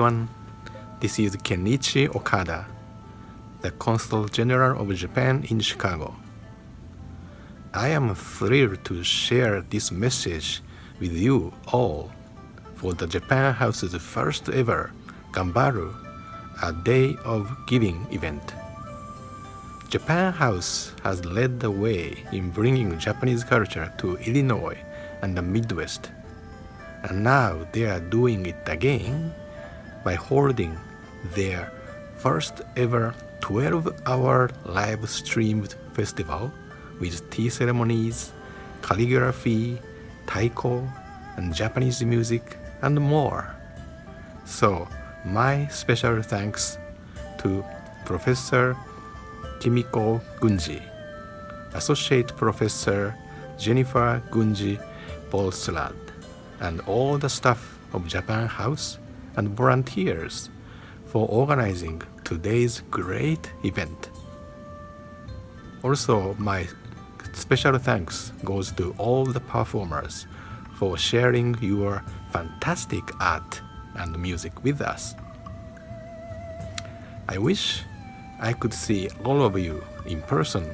everyone. This is Kenichi Okada, the Consul General of Japan in Chicago. I am thrilled to share this message with you all for the Japan House's first ever Ganbaru, a Day of Giving event. Japan House has led the way in bringing Japanese culture to Illinois and the Midwest, and now they are doing it again by holding their first ever 12-hour live-streamed festival with tea ceremonies, calligraphy, taiko, and Japanese music, and more. So, my special thanks to Professor Kimiko Gunji, Associate Professor Jennifer Gunji Bolslad, and all the staff of Japan House and volunteers for organizing today's great event. Also, my special thanks goes to all the performers for sharing your fantastic art and music with us. I wish I could see all of you in person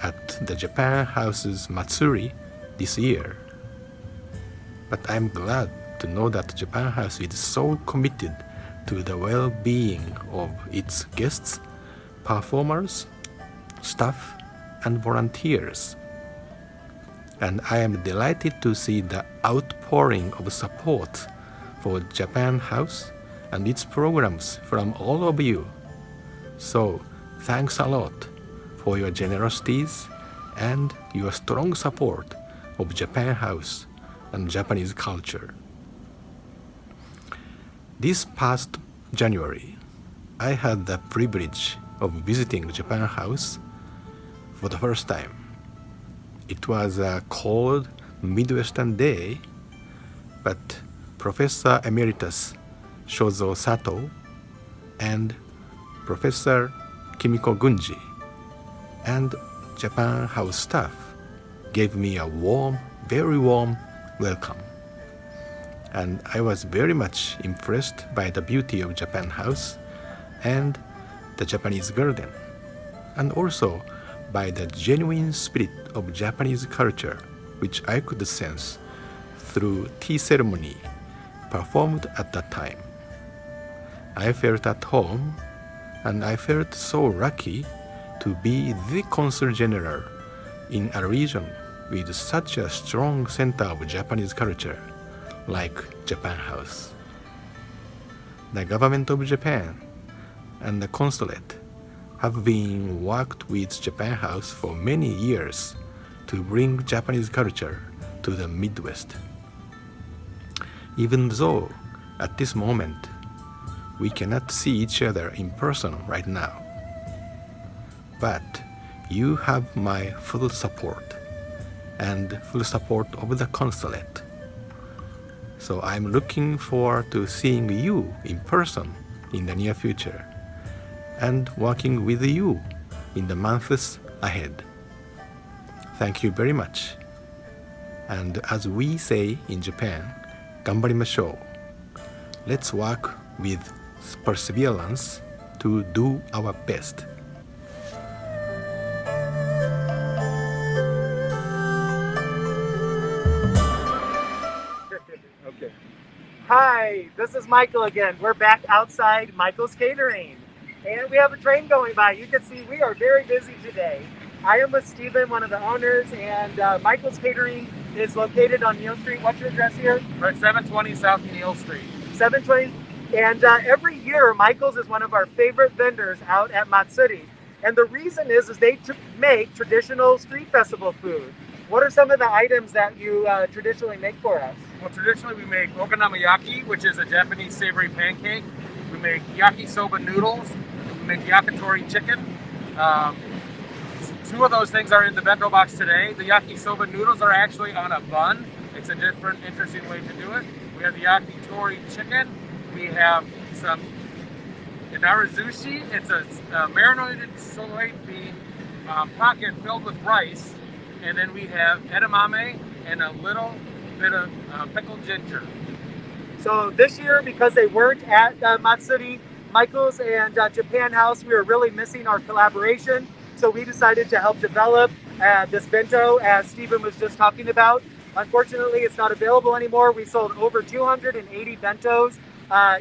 at the Japan House's Matsuri this year. But I'm glad to know that Japan House is so committed to the well-being of its guests, performers, staff, and volunteers. And I am delighted to see the outpouring of support for Japan House and its programs from all of you. So, thanks a lot for your generosities and your strong support of Japan House and Japanese culture. This past January, I had the privilege of visiting Japan House for the first time. It was a cold Midwestern day, but Professor Emeritus Shozo Sato and Professor Kimiko Gunji and Japan House staff gave me a warm, very warm welcome. And I was very much impressed by the beauty of Japan House and the Japanese garden, and also by the genuine spirit of Japanese culture, which I could sense through tea ceremony performed at that time. I felt at home, and I felt so lucky to be the Consul General in a region with such a strong center of Japanese culture like Japan House. The government of Japan and the consulate have been worked with Japan House for many years to bring Japanese culture to the Midwest. Even though at this moment we cannot see each other in person right now, but you have my full support and full support of the consulate. So I'm looking forward to seeing you in person in the near future and working with you in the months ahead. Thank you very much. And as we say in Japan, ganbarimashou. Let's work with perseverance to do our best. Okay. Hi, this is Michael again. We're back outside Michael's Catering. And we have a train going by. You can see we are very busy today. I am with Stephen, one of the owners, and Michael's Catering is located on Neal Street. What's your address here? We're at 720 South Neal Street. 720. And every year, Michael's is one of our favorite vendors out at Matsuri. And the reason is they make traditional street festival food. What are some of the items that you traditionally make for us? Well, traditionally we make okonomiyaki, which is a Japanese savory pancake. We make yakisoba noodles. We make yakitori chicken. Two of those things are in the bento box today. The yakisoba noodles are actually on a bun. It's a different, interesting way to do it. We have the yakitori chicken. We have some inarazushi. It's a marinated soybean pocket filled with rice. And then we have edamame and a little bit of pickled ginger. So this year, because they weren't at Matsuri, Michael's and Japan House, we were really missing our collaboration. So we decided to help develop this bento, as Stephen was just talking about. Unfortunately, it's not available anymore. We sold over 280 bentos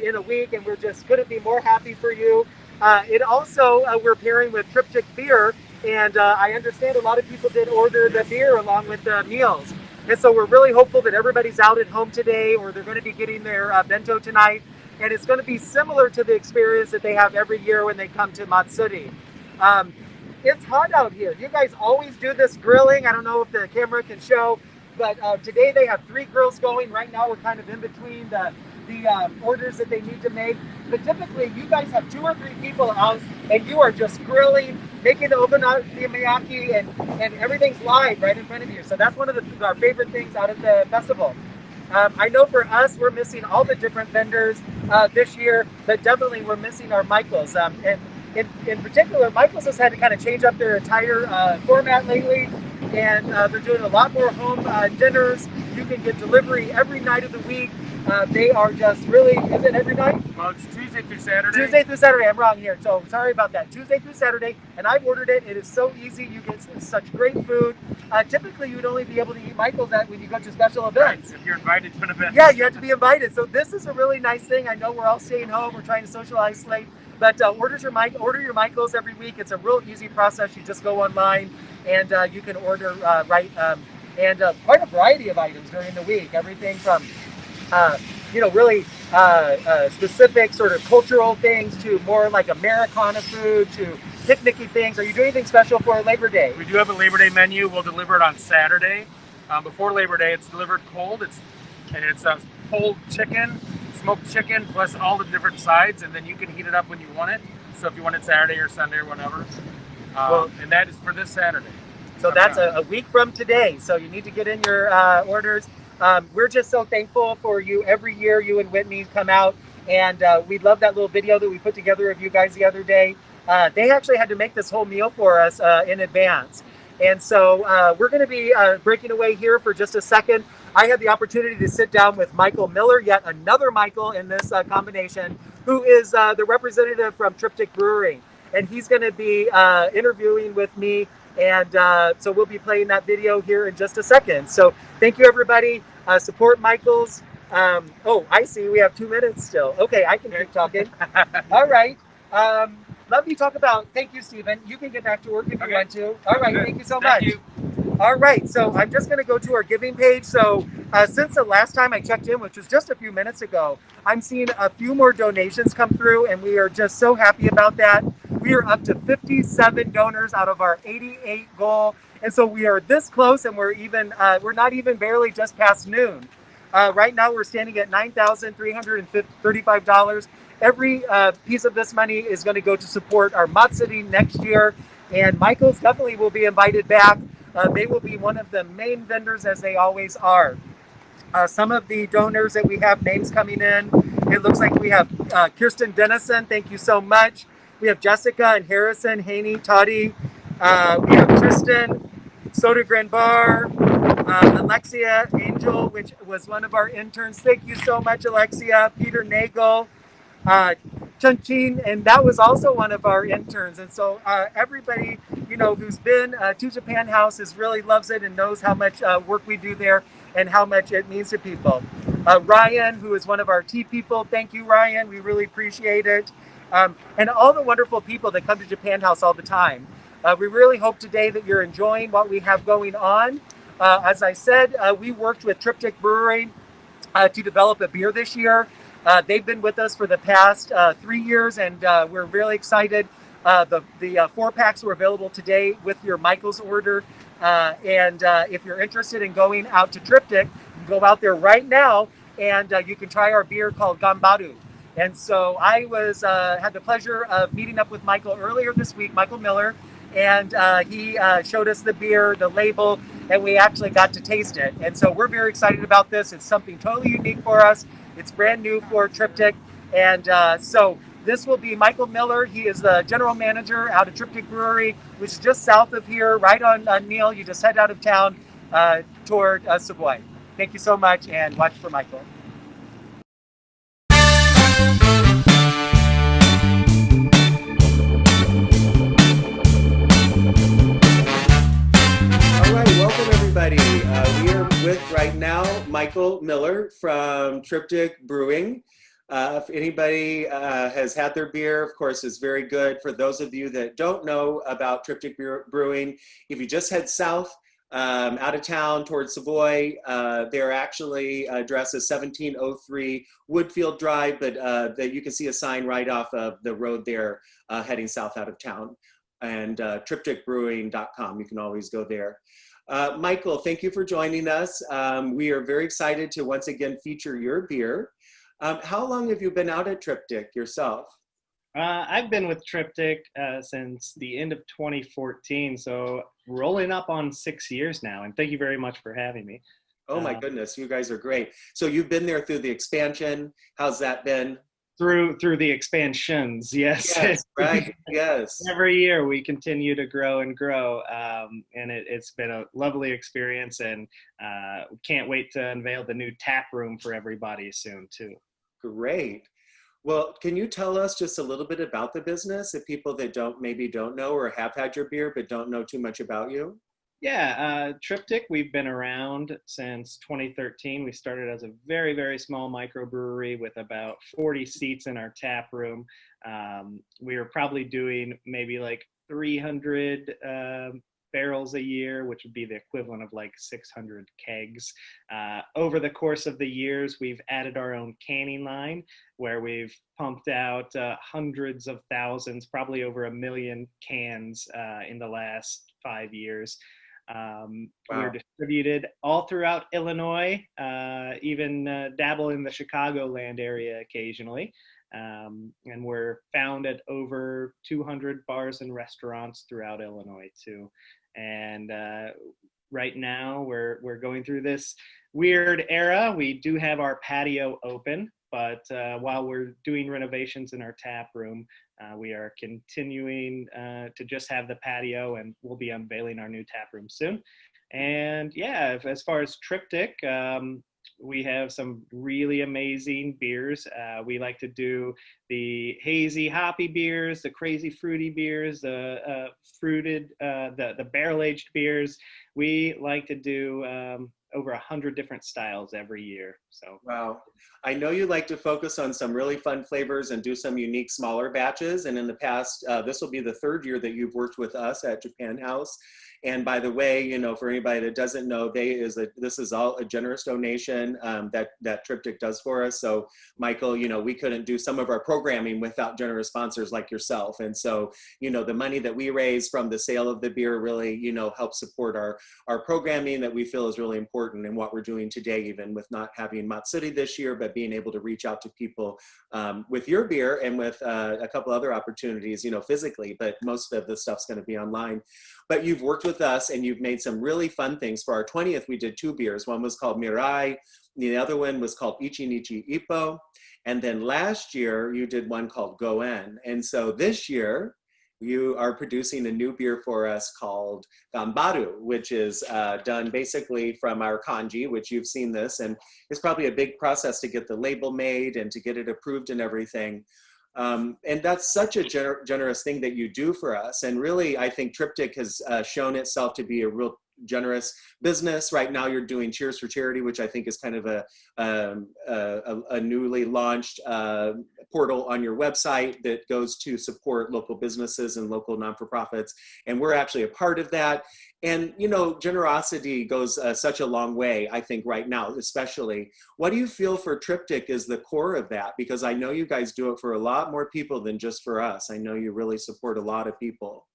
in a week, and we just couldn't be more happy for you. It also, we're pairing with Triptych Beer, and I understand a lot of people did order the beer along with the meals. And so we're really hopeful that everybody's out at home today, or they're going to be getting their bento tonight. And it's going to be similar to the experience that they have every year when they come to Matsuri. It's hot out here. You guys always do this grilling. I don't know if the camera can show, but today they have 3 grills going. Right now we're kind of in between the orders that they need to make. But typically you guys have 2 or 3 people out and you are just grilling, making the okonomiyaki, and everything's live right in front of you. So that's one of our favorite things out of the festival. I know for us, we're missing all the different vendors this year, but definitely we're missing our Michaels. And in particular, Michaels has had to kind of change up their entire format lately, and they're doing a lot more home dinners. You can get delivery every night of the week. They are just really, is it every night? Well, it's Tuesday through Saturday. Tuesday through Saturday, I'm wrong here, so sorry about that. Tuesday through Saturday, and I've ordered it. It is so easy. You get such great food. Typically, you would only be able to eat Michael's when you go to special events. Right, if you're invited to an event. Yeah, you have to be invited. So this is a really nice thing. I know we're all staying home. We're trying to social isolate, but order your Michael's every week. It's a real easy process. You just go online and you can order and quite a variety of items during the week. Everything from really specific sort of cultural things to more like Americana food to picnicky things. Are you doing anything special for Labor Day? We do have a Labor Day menu. We'll deliver it on Saturday. Before Labor Day, it's delivered cold. It's pulled chicken, smoked chicken, plus all the different sides, and then you can heat it up when you want it. So if you want it Saturday or Sunday or whatever. And that is for this Saturday. So that's a week from today. So you need to get in your orders. We're just so thankful for you. Every year you and Whitney come out, and we love that little video that we put together of you guys the other day. They actually had to make this whole meal for us in advance. And so we're going to be breaking away here for just a second. I had the opportunity to sit down with Michael Miller, yet another Michael in this combination, who is the representative from Triptych Brewing. And he's going to be interviewing with me. And so we'll be playing that video here in just a second. So thank you, everybody. Support Michael's. Oh, I see. We have 2 minutes still. Okay, I can keep talking. All right. Let me talk about, thank you, Stephen. You can get back to work if you want to. All right, thank you so much. You. All right, so I'm just going to go to our giving page. So since the last time I checked in, which was just a few minutes ago, I'm seeing a few more donations come through, and we are just so happy about that. We are up to 57 donors out of our 88 goal. And so we are this close, and we're not even barely just past noon. Right now we're standing at $9,335. Every piece of this money is going to go to support our Matsuri next year. And Michael's definitely will be invited back. They will be one of the main vendors, as they always are. Some of the donors that we have names coming in, it looks like we have Kirsten Dennison, thank you so much. We have Jessica and Harrison, Haney, Toddy. We have Tristan, Soda Ganbaru, Alexia Angel, which was one of our interns. Thank you so much, Alexia. Peter Nagel, Chunchin, and that was also one of our interns. And so everybody, who's been to Japan House really loves it and knows how much work we do there and how much it means to people. Ryan, who is one of our tea people, thank you, Ryan. We really appreciate it. And all the wonderful people that come to Japan House all the time. We really hope today that you're enjoying what we have going on. As I said, we worked with Triptych Brewing to develop a beer this year. They've been with us for the past 3 years, and we're really excited. The 4-packs were available today with your Michael's order. And if you're interested in going out to Triptych, you can go out there right now, and you can try our beer called Ganbaru. And so I had the pleasure of meeting up with Michael earlier this week, Michael Miller, and he showed us the beer, the label, and we actually got to taste it. And so we're very excited about this. It's something totally unique for us. It's brand new for Triptych. And so this will be Michael Miller. He is the general manager out of Triptych Brewery, which is just south of here, right on Neil. You just head out of town toward Savoy. Thank you so much, and watch for Michael. Michael Miller from Triptych Brewing. If anybody has had their beer, of course, it's very good. For those of you that don't know about Triptych Brewing, if you just head south, out of town towards Savoy, they're actually address is 1703 Woodfield Drive, but that you can see a sign right off of the road there heading south out of town. And triptychbrewing.com, you can always go there. Michael, thank you for joining us. We are very excited to once again feature your beer. How long have you been out at Triptych yourself? I've been with Triptych since the end of 2014, so rolling up on 6 years now, and thank you very much for having me. Oh my goodness, you guys are great. So you've been there through the expansion. How's that been? Through the expansions, yes. Yes, right, yes. Every year we continue to grow and grow, and it's been a lovely experience, and can't wait to unveil the new tap room for everybody soon too. Great. Well, can you tell us just a little bit about the business, if people that maybe don't know or have had your beer but don't know too much about you? Yeah, Triptych, we've been around since 2013. We started as a very, very small microbrewery with about 40 seats in our tap room. We were probably doing maybe like 300 barrels a year, which would be the equivalent of like 600 kegs. Over the course of the years, we've added our own canning line where we've pumped out hundreds of thousands, probably over 1 million cans in the last 5 years. Wow. We're distributed all throughout Illinois, even dabble in the Chicagoland area occasionally. And we're found at over 200 bars and restaurants throughout Illinois too. And right now we're going through this weird era. We do have our patio open, but while we're doing renovations in our tap room, we are continuing to just have the patio, and we'll be unveiling our new tap room soon. And yeah, as far as Triptych, we have some really amazing beers. We like to do the hazy hoppy beers, the crazy fruity beers, the fruited, the barrel-aged beers. We like to do over 100 different styles every year. So wow. I know you like to focus on some really fun flavors and do some unique smaller batches. And in the past, this will be the 3rd year that you've worked with us at Japan House. And by the way, you know, for anybody that doesn't know, this is all a generous donation that Triptych does for us. So Michael, you know, we couldn't do some of our programming without generous sponsors like yourself. And so, you know, the money that we raise from the sale of the beer really, you know, helps support our programming that we feel is really important in what we're doing today, even with not having Matsuri this year, but being able to reach out to people with your beer and with a couple other opportunities, you know, physically, but most of the stuff's going to be online. But you've worked with us and you've made some really fun things. For our 20th, we did 2 beers. One was called Mirai. The other one was called Ichi Nichi Ippo. And then last year, you did one called Goen. And so this year, you are producing a new beer for us called Ganbaru, which is done basically from our kanji, which you've seen this. And it's probably a big process to get the label made and to get it approved and everything. And that's such a generous thing that you do for us. And really, I think Triptych has shown itself to be a real generous business. Right now you're doing Cheers for Charity, which I think is kind of a newly launched portal on your website that goes to support local businesses and local non-for-profits. And we're actually a part of that. And, you know, generosity goes such a long way, I think, right now, especially. What do you feel for Triptych is the core of that? Because I know you guys do it for a lot more people than just for us. I know you really support a lot of people.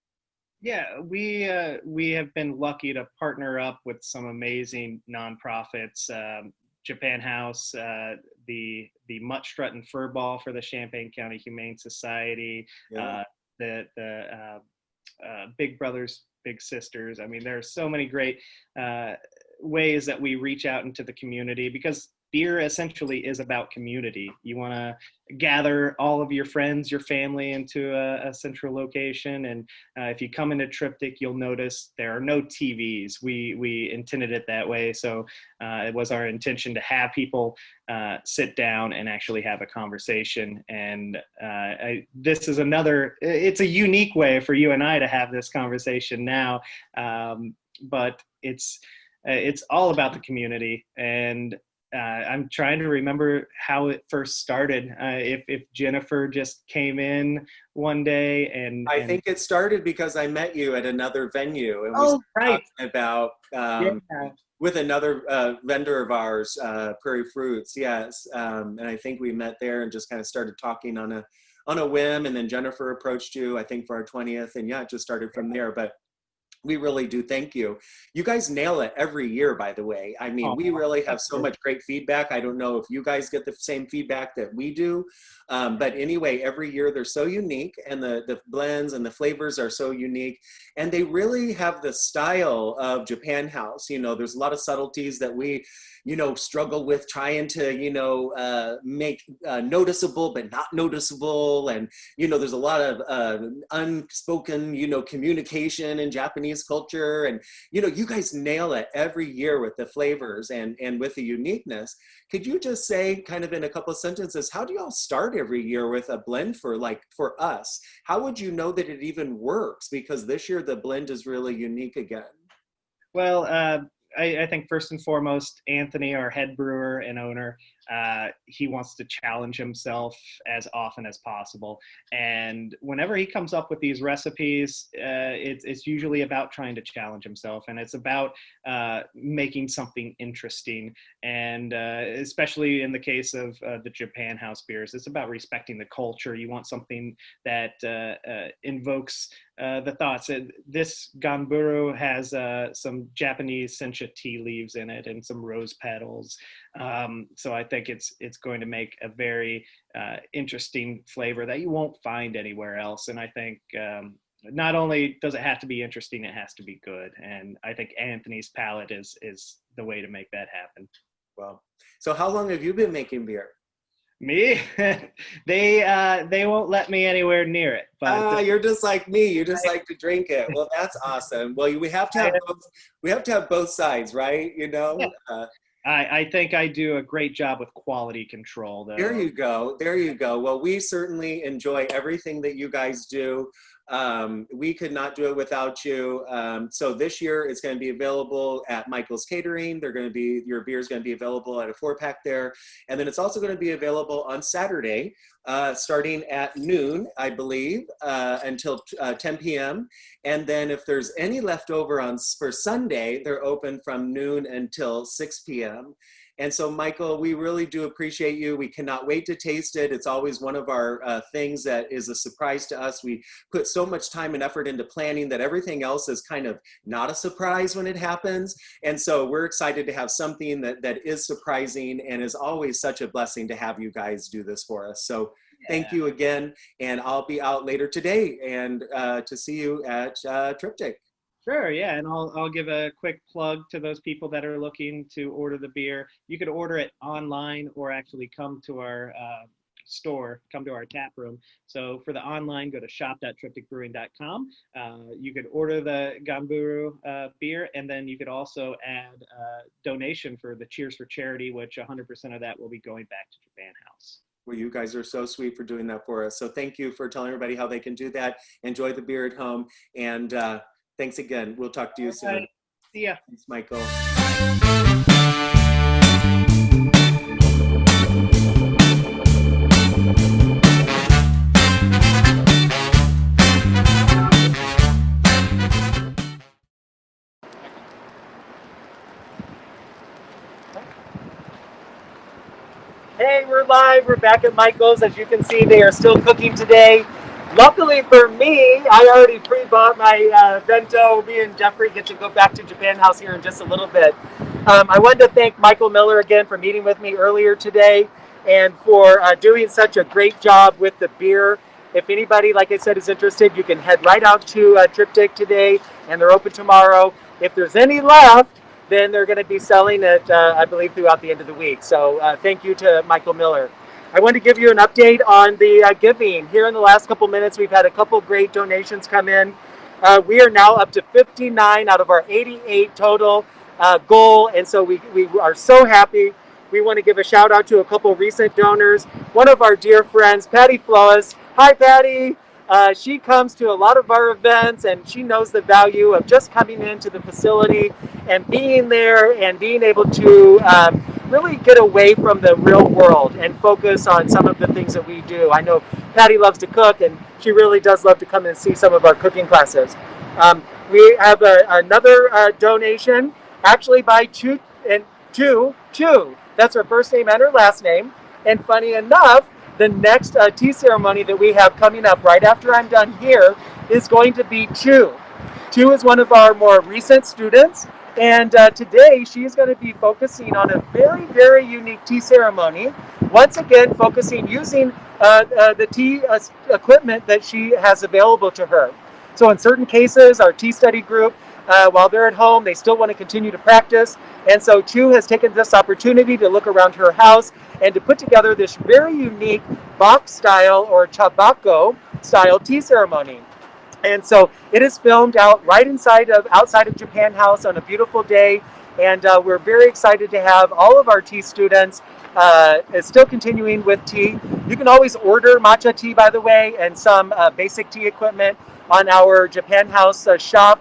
Yeah, we have been lucky to partner up with some amazing nonprofits. Japan House, the Mutt Strut and Fur Ball for the Champaign County Humane Society, yeah. the Big Brothers Big Sisters. I mean, there are so many great ways that we reach out into the community, because beer essentially is about community. You want to gather all of your friends, your family into a central location. And if you come into Triptych, you'll notice there are no TVs. We intended it that way. So it was our intention to have people sit down and actually have a conversation. And this is it's a unique way for you and I to have this conversation now. But it's all about the community. And I'm trying to remember how it first started. If Jennifer just came in one day I think it started because I met you at another venue, and we oh, started right. talking about Yeah. with another vendor of ours, Prairie Fruits. Yes, and I think we met there and just kind of started talking on a whim, and then Jennifer approached you, I think, for our 20th, and yeah, it just started from there. But we really do thank you. You guys nail it every year, by the way. I mean, we really have so much great feedback. I don't know if you guys get the same feedback that we do. But anyway, every year they're so unique, and the blends and the flavors are so unique. And they really have the style of Japan House. You know, there's a lot of subtleties that we, struggle with trying to, make noticeable but not noticeable. And, there's a lot of unspoken, communication in Japanese culture. And, you guys nail it every year with the flavors and with the uniqueness. Could you just say, kind of in a couple of sentences, how do y'all start every year with a blend for us? How would you know that it even works? Because this year the blend is really unique again. Well, I think first and foremost, Anthony, our head brewer and owner, he wants to challenge himself as often as possible. And whenever he comes up with these recipes, it's usually about trying to challenge himself, and it's about making something interesting. And especially in the case of the Japan House beers, it's about respecting the culture. You want something that invokes the thoughts. This Ganbaru has some Japanese sencha tea leaves in it and some rose petals. So I think it's going to make a very interesting flavor that you won't find anywhere else. And I think not only does it have to be interesting, it has to be good. And I think Anthony's palate is the way to make that happen. Well, so how long have you been making beer? Me? They won't let me anywhere near it. But you're just like me. You just like to drink it. Well, that's awesome. Well, we have to have both. We have to have both sides, right? Yeah. I think I do a great job with quality control, though. There you go. There you go. Well, we certainly enjoy everything that you guys do. We could not do it without you. So this year it's going to be available at Michael's Catering. Your beer is going to be available at a 4-pack there. And then it's also going to be available on Saturday, starting at noon, I believe, until 10 p.m. And then if there's any leftover for Sunday, they're open from noon until 6 p.m. And so, Michael, we really do appreciate you. We cannot wait to taste it. It's always one of our things that is a surprise to us. We put so much time and effort into planning that everything else is kind of not a surprise when it happens. And so we're excited to have something that is surprising, and is always such a blessing to have you guys do this for us. So thank you again. And I'll be out later today and to see you at Triptych. Sure, yeah, and I'll give a quick plug to those people that are looking to order the beer. You could order it online or actually come to our store, come to our tap room. So for the online, go to shop.triptychbrewing.com. You could order the Ganbaru beer, and then you could also add a donation for the Cheers for Charity, which 100% of that will be going back to Japan House. Well, you guys are so sweet for doing that for us. So thank you for telling everybody how they can do that. Enjoy the beer at home, and thanks again. We'll talk to you soon. Right. See ya. Thanks, Michael. Hey, we're live. We're back at Michael's. As you can see, they are still cooking today. Luckily for me, I already pre-bought my bento. Me and Jeffrey get to go back to Japan House here in just a little bit. I wanted to thank Michael Miller again for meeting with me earlier today and for doing such a great job with the beer. If anybody, like I said, is interested, you can head right out to Triptych today, and they're open tomorrow. If there's any left, then they're going to be selling it, I believe, throughout the end of the week. So thank you to Michael Miller. I want to give you an update on the giving. Here in the last couple minutes, we've had a couple great donations come in. We are now up to 59 out of our 88 total goal, and so we are so happy. We want to give a shout out to a couple recent donors. One of our dear friends, Patty Floas. Hi, Patty. She comes to a lot of our events, and she knows the value of just coming into the facility and being there and being able to really get away from the real world and focus on some of the things that we do. I know Patty loves to cook, and she really does love to come and see some of our cooking classes. We have another donation, actually by Chu Chu. That's her first name and her last name. And funny enough, the next tea ceremony that we have coming up right after I'm done here is going to be Chu. Chu is one of our more recent students, and today she is going to be focusing on a very, very unique tea ceremony. Once again, focusing using the tea equipment that she has available to her. So in certain cases, our tea study group, while they're at home, they still want to continue to practice. And so Chu has taken this opportunity to look around her house and to put together this very unique box style or chabako style tea ceremony. And so it is filmed out right outside of Japan House on a beautiful day. And we're very excited to have all of our tea students still continuing with tea. You can always order matcha tea, by the way, and some basic tea equipment on our Japan House shop.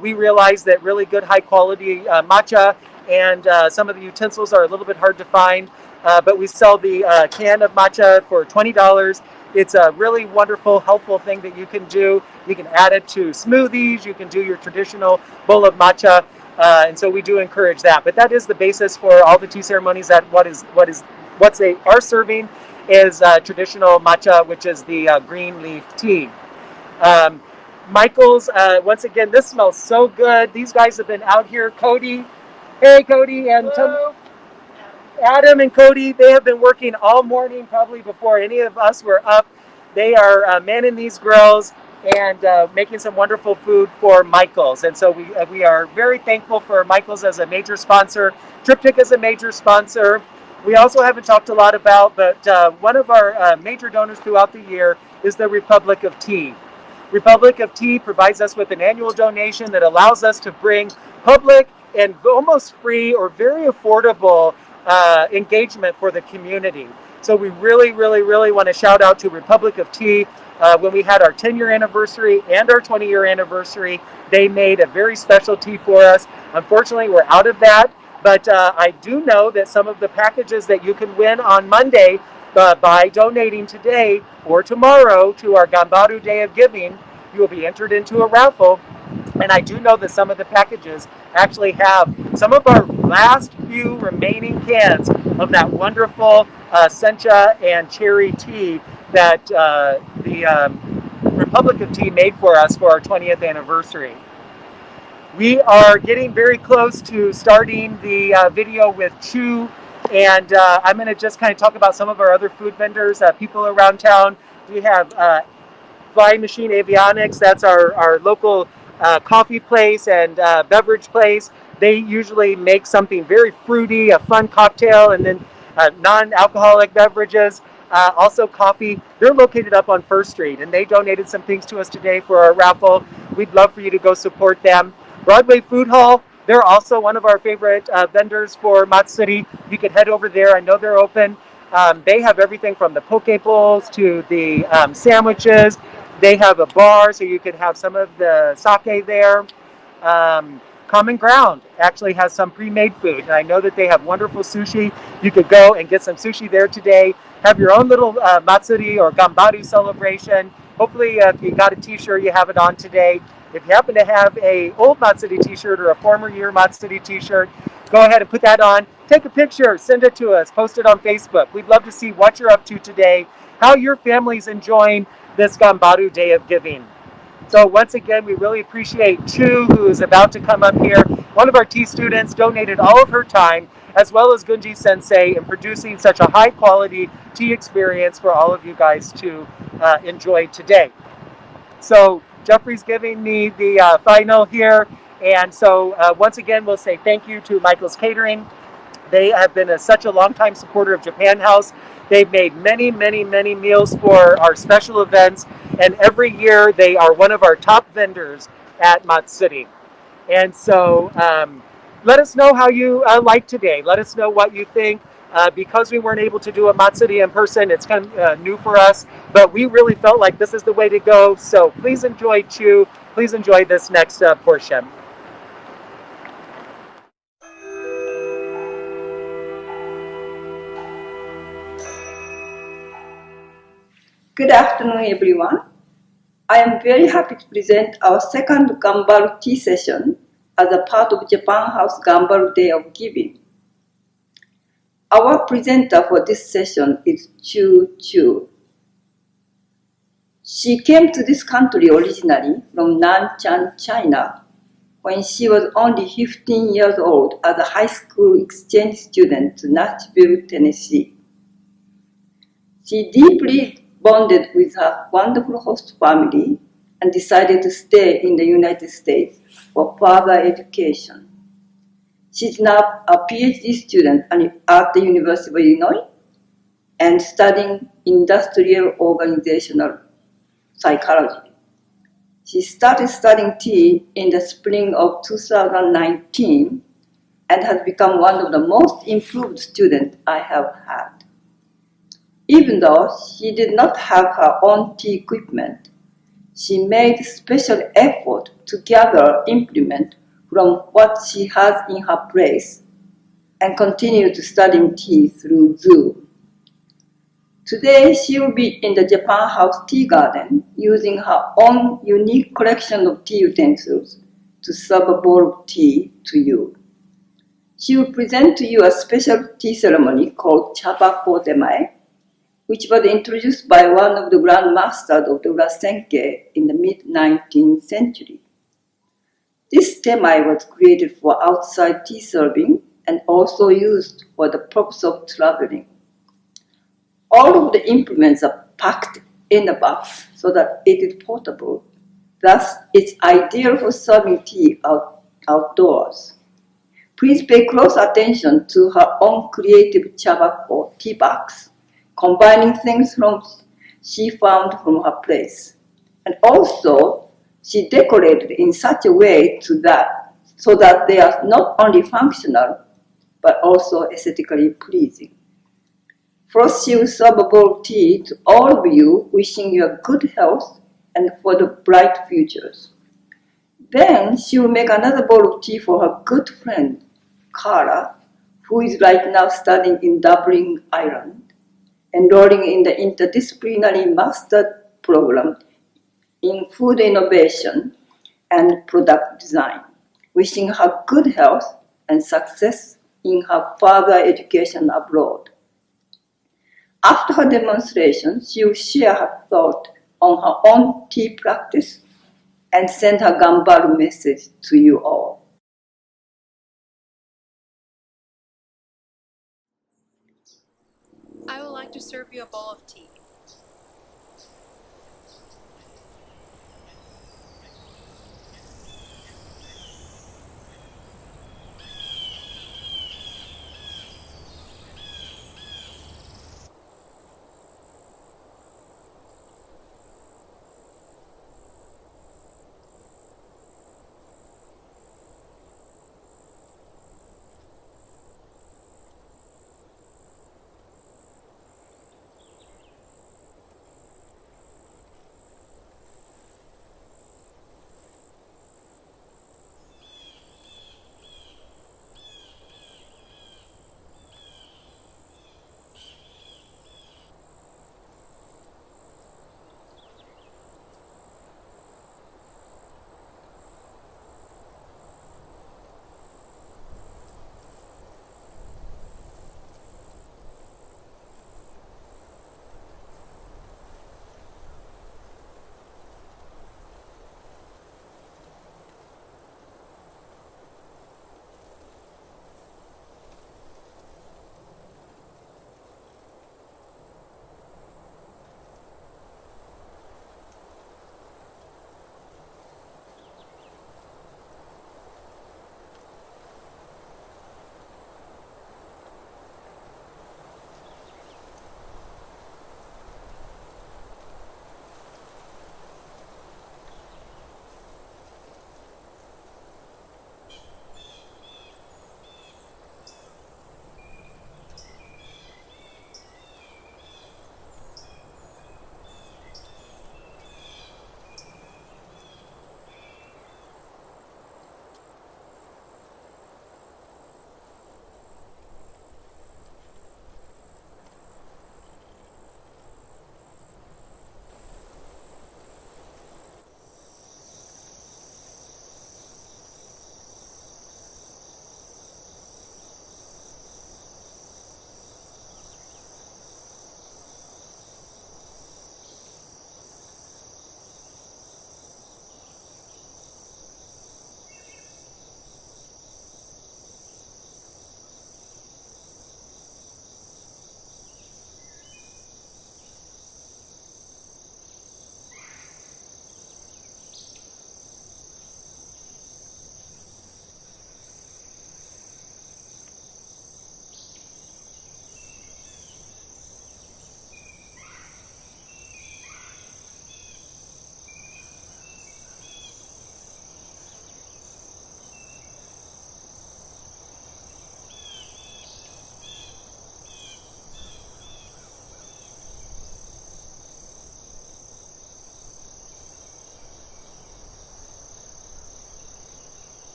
We realize that really good high quality matcha and some of the utensils are a little bit hard to find, but we sell the can of matcha for $20. It's a really wonderful, helpful thing that you can do. You can add it to smoothies. You can do your traditional bowl of matcha, and so we do encourage that. But that is the basis for all the tea ceremonies. That what they are serving is traditional matcha, which is the green leaf tea. Michael's, once again, this smells so good. These guys have been out here. Cody, hey Cody, and Adam and Cody, they have been working all morning, probably before any of us were up. They are manning these grills and making some wonderful food for Michael's. And so we are very thankful for Michael's as a major sponsor. Triptych is a major sponsor. We also haven't talked a lot about, but one of our major donors throughout the year is the Republic of Tea. Republic of Tea provides us with an annual donation that allows us to bring public and almost free or very affordable engagement for the community. So we really, really, really want to shout out to Republic of Tea. When we had our 10-year anniversary and our 20-year anniversary, they made a very special tea for us. Unfortunately, we're out of that, but I do know that some of the packages that you can win on Monday by donating today or tomorrow to our Ganbaru Day of Giving, you will be entered into a raffle. And I do know that some of the packages actually have some of our last few remaining cans of that wonderful sencha and cherry tea that the Republic of Tea made for us for our 20th anniversary. We are getting very close to starting the video with Chu, and I'm going to just kind of talk about some of our other food vendors, people around town. We have Flying Machine Avionics, that's our local coffee place and beverage place. They usually make something very fruity, a fun cocktail, and then non-alcoholic beverages. Also coffee. They're located up on First Street, and they donated some things to us today for our raffle. We'd love for you to go support them. Broadway Food Hall, they're also one of our favorite vendors for Matsuri. You can head over there. I know they're open. They have everything from the poke bowls to the sandwiches. They have a bar, so you could have some of the sake there. Common Ground actually has some pre-made food, and I know that they have wonderful sushi. You could go and get some sushi there today. Have your own little Matsuri or Gambaru celebration. Hopefully, if you got a t-shirt, you have it on today. If you happen to have a old Matsuri t-shirt or a former year Matsuri t-shirt, go ahead and put that on. Take a picture, send it to us, post it on Facebook. We'd love to see what you're up to today, how your family's enjoying this Ganbaru Day of Giving. So once again, we really appreciate Chu, who is about to come up here. One of our tea students donated all of her time, as well as Gunji Sensei, in producing such a high quality tea experience for all of you guys to enjoy today. So Jeffrey's giving me the final here. And so once again, we'll say thank you to Michael's Catering. They have been such a long-time supporter of Japan House. They've made many, many, many meals for our special events, and every year they are one of our top vendors at Matsuri. And so let us know how you like today. Let us know what you think. Because we weren't able to do a Matsuri in person, it's kind of new for us, but we really felt like this is the way to go. So please enjoy Chu. Please enjoy this next portion. Good afternoon, everyone. I am very happy to present our second Ganbaru tea session as a part of Japan House Ganbaru Day of Giving. Our presenter for this session is Chu Chu. She came to this country originally from Nanchang, China, when she was only 15 years old as a high school exchange student to Nashville, Tennessee. She deeply bonded with her wonderful host family and decided to stay in the United States for further education. She's now a PhD student at the University of Illinois and studying industrial organizational psychology. She started studying tea in the spring of 2019 and has become one of the most improved students I have had. Even though she did not have her own tea equipment, she made special effort to gather implement from what she has in her place and continue to study tea through Zoom. Today, she will be in the Japan House Tea Garden using her own unique collection of tea utensils to serve a bowl of tea to you. She will present to you a special tea ceremony called Chabako Demae, which was introduced by one of the grandmasters of the Urasenke in the mid-19th century. This temai was created for outside tea serving and also used for the purpose of traveling. All of the implements are packed in a box so that it is portable. Thus, it's ideal for serving tea outdoors. Please pay close attention to her own creative chabako tea box, combining things she found from her place. And also, she decorated in such a way so that they are not only functional, but also aesthetically pleasing. First, she will serve a bowl of tea to all of you, wishing you a good health and for the bright futures. Then, she will make another bowl of tea for her good friend, Kara, who is right now studying in Dublin, Ireland, enrolling in the interdisciplinary master program in food innovation and product design, wishing her good health and success in her further education abroad. After her demonstration, she will share her thought on her own tea practice and send her gambaru message to you all. I would like to serve you a bowl of tea.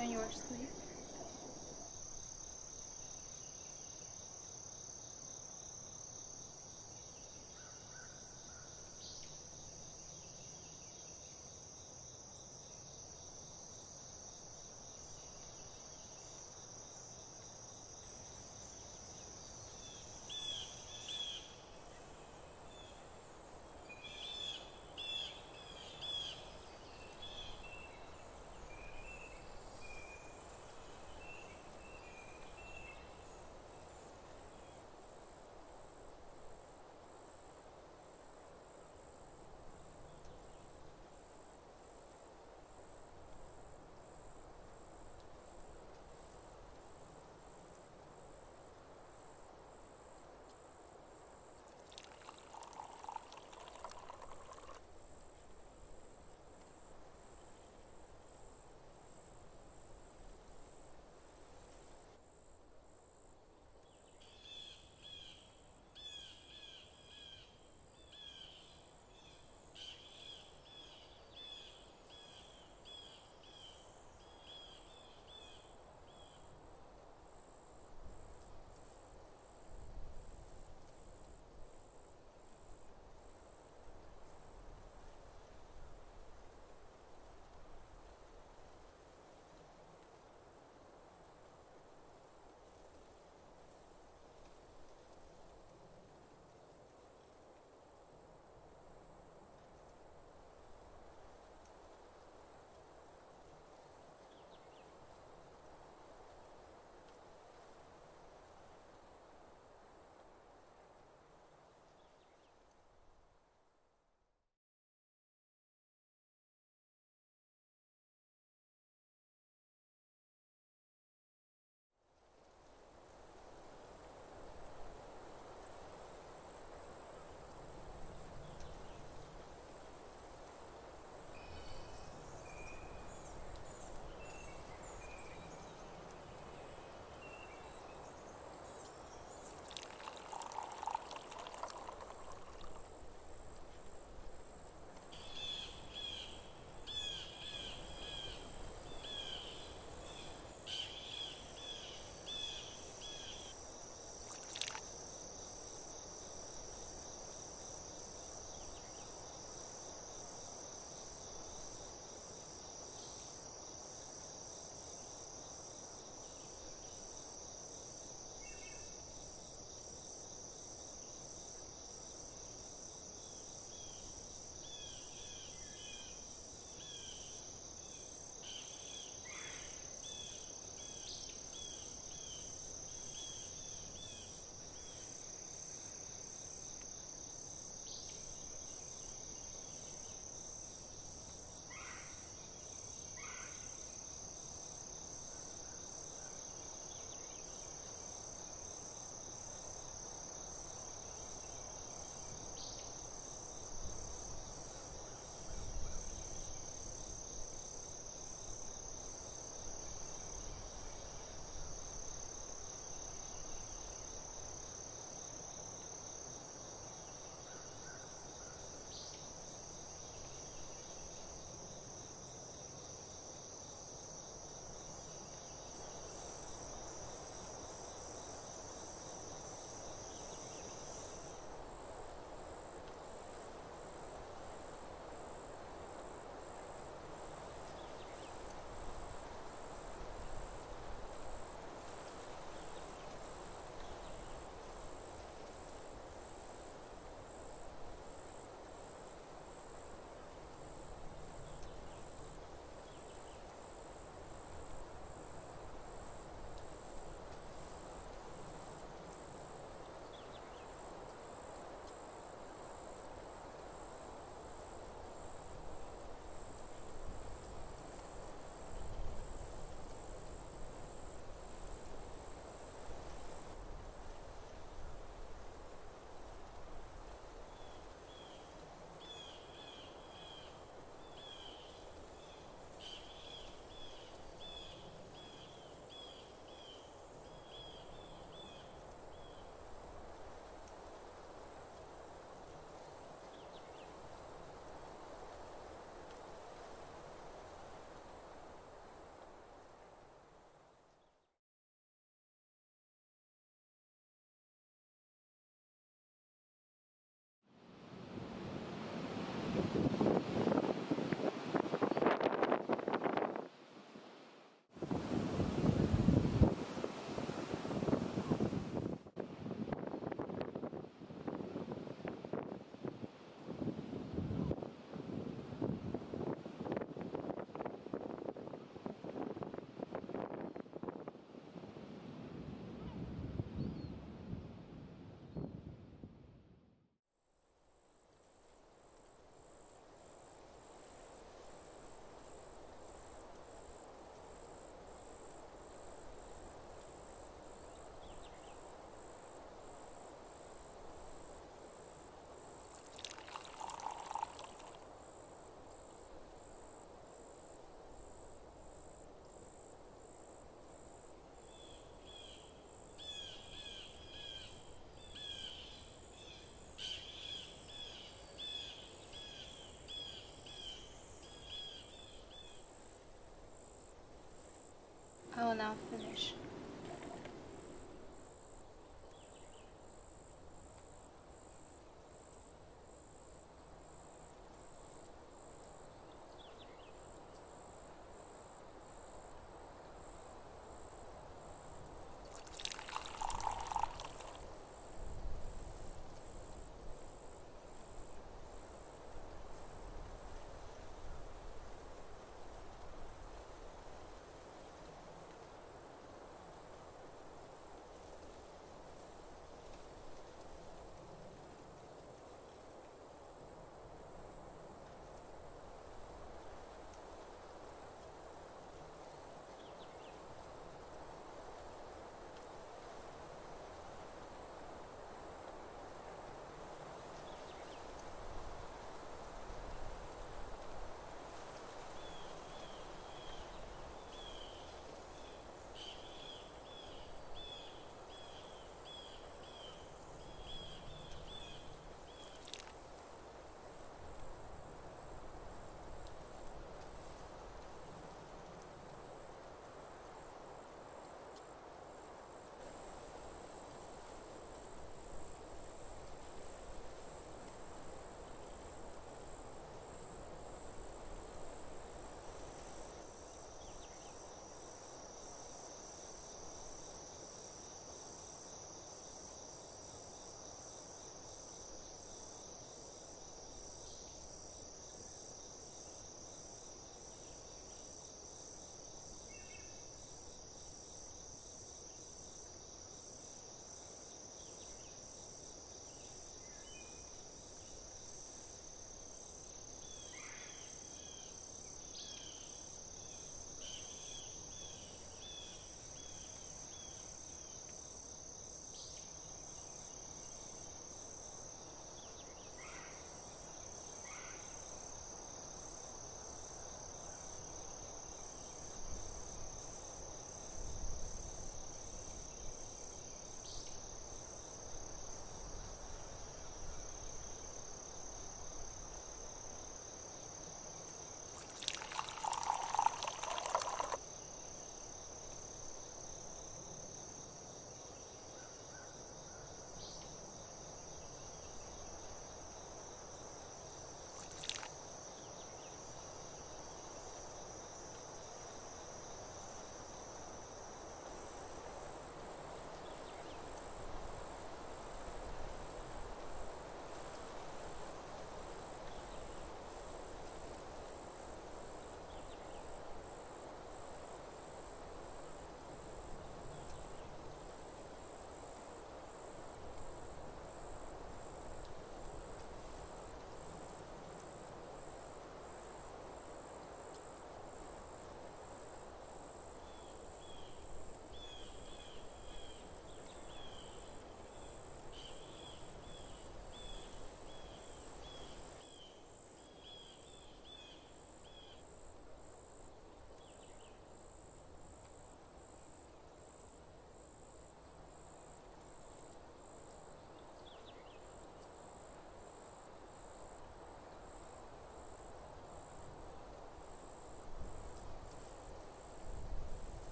and yours, please. finish.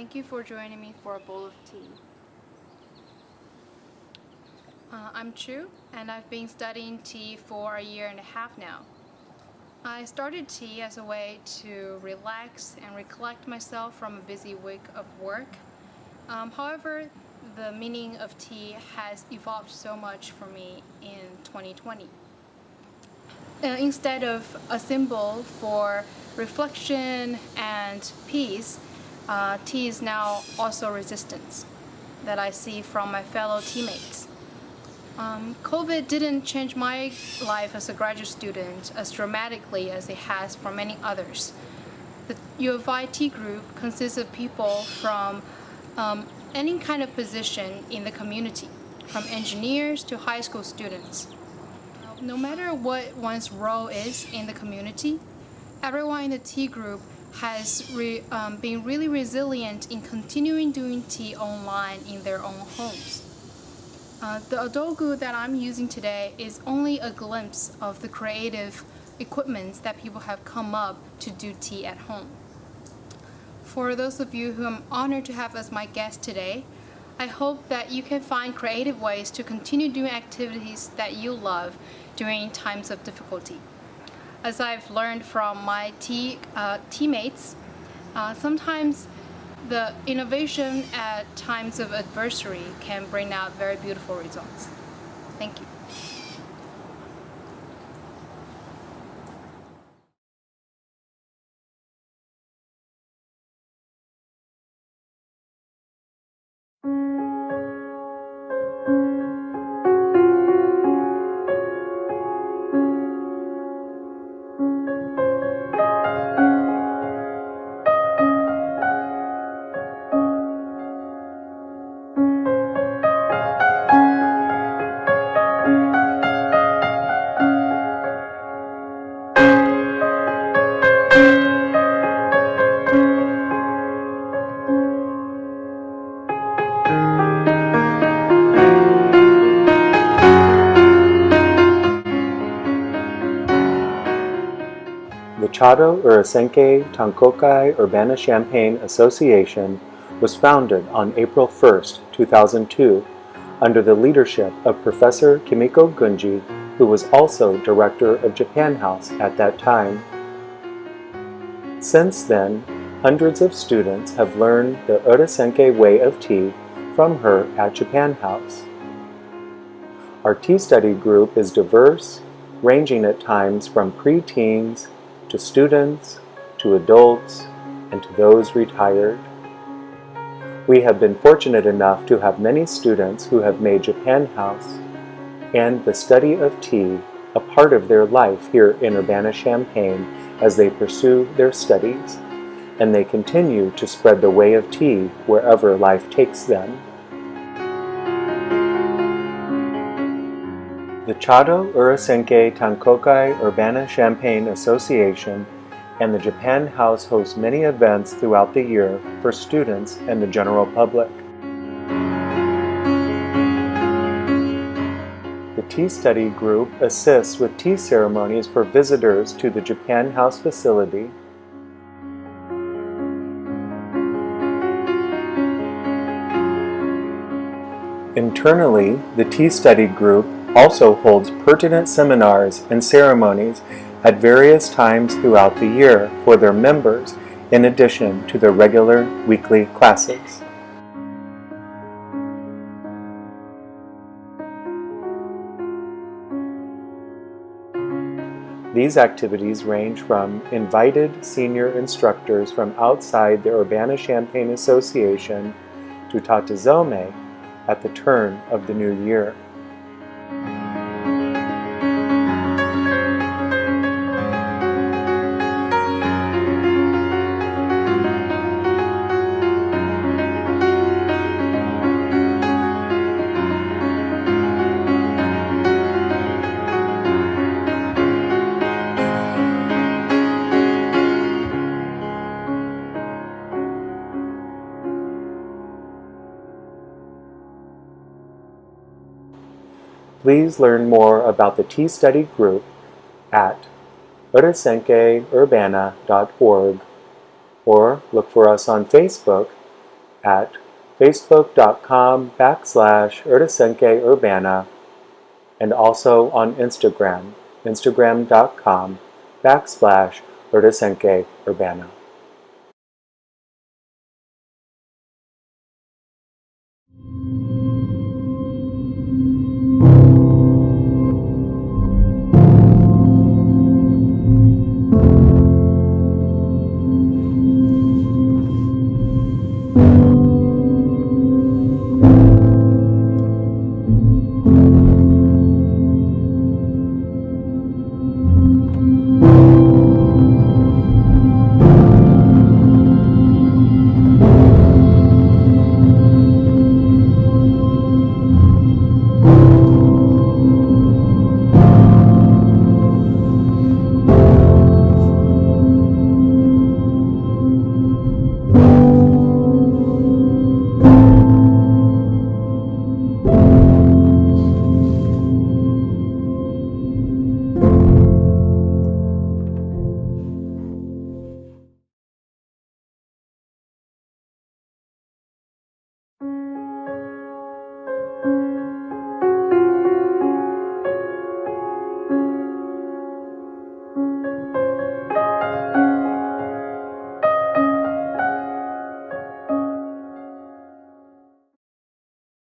Thank you for joining me for a bowl of tea. I'm Chu, and I've been studying tea for a year and a half now. I started tea as a way to relax and recollect myself from a busy week of work. However, the meaning of tea has evolved so much for me in 2020. Instead of a symbol for reflection and peace, tea is now also resistance that I see from my fellow teammates. COVID didn't change my life as a graduate student as dramatically as it has for many others. The U of I Tea group consists of people from any kind of position in the community, from engineers to high school students. No matter what one's role is in the community, everyone in the tea group has been really resilient in continuing doing tea online in their own homes. The adogu that I'm using today is only a glimpse of the creative equipments that people have come up to do tea at home. For those of you who I'm honored to have as my guest today, I hope that you can find creative ways to continue doing activities that you love during times of difficulty. As I've learned from my teammates, sometimes the innovation at times of adversity can bring out very beautiful results. Thank you. The Chado Urasenke Tankokai Urbana-Champaign Association was founded on April 1, 2002, under the leadership of Professor Kimiko Gunji, who was also director of Japan House at that time. Since then, hundreds of students have learned the Urasenke way of tea from her at Japan House. Our tea study group is diverse, ranging at times from pre-teens to students, to adults, and to those retired. We have been fortunate enough to have many students who have made Japan House and the study of tea a part of their life here in Urbana-Champaign as they pursue their studies, and they continue to spread the way of tea wherever life takes them. The Chado Urasenke Tankokai Urbana-Champaign Association and the Japan House host many events throughout the year for students and the general public. The Tea Study Group assists with tea ceremonies for visitors to the Japan House facility. Internally, the Tea Study Group also holds pertinent seminars and ceremonies at various times throughout the year for their members, in addition to their regular weekly classes. These activities range from invited senior instructors from outside the Urbana-Champaign Association to Tatazome at the turn of the new year. Please learn more about the Tea Study Group at urasenkeurbana.org or look for us on Facebook at facebook.com/Urasenke Urbana, and also on Instagram, instagram.com/Urasenke Urbana.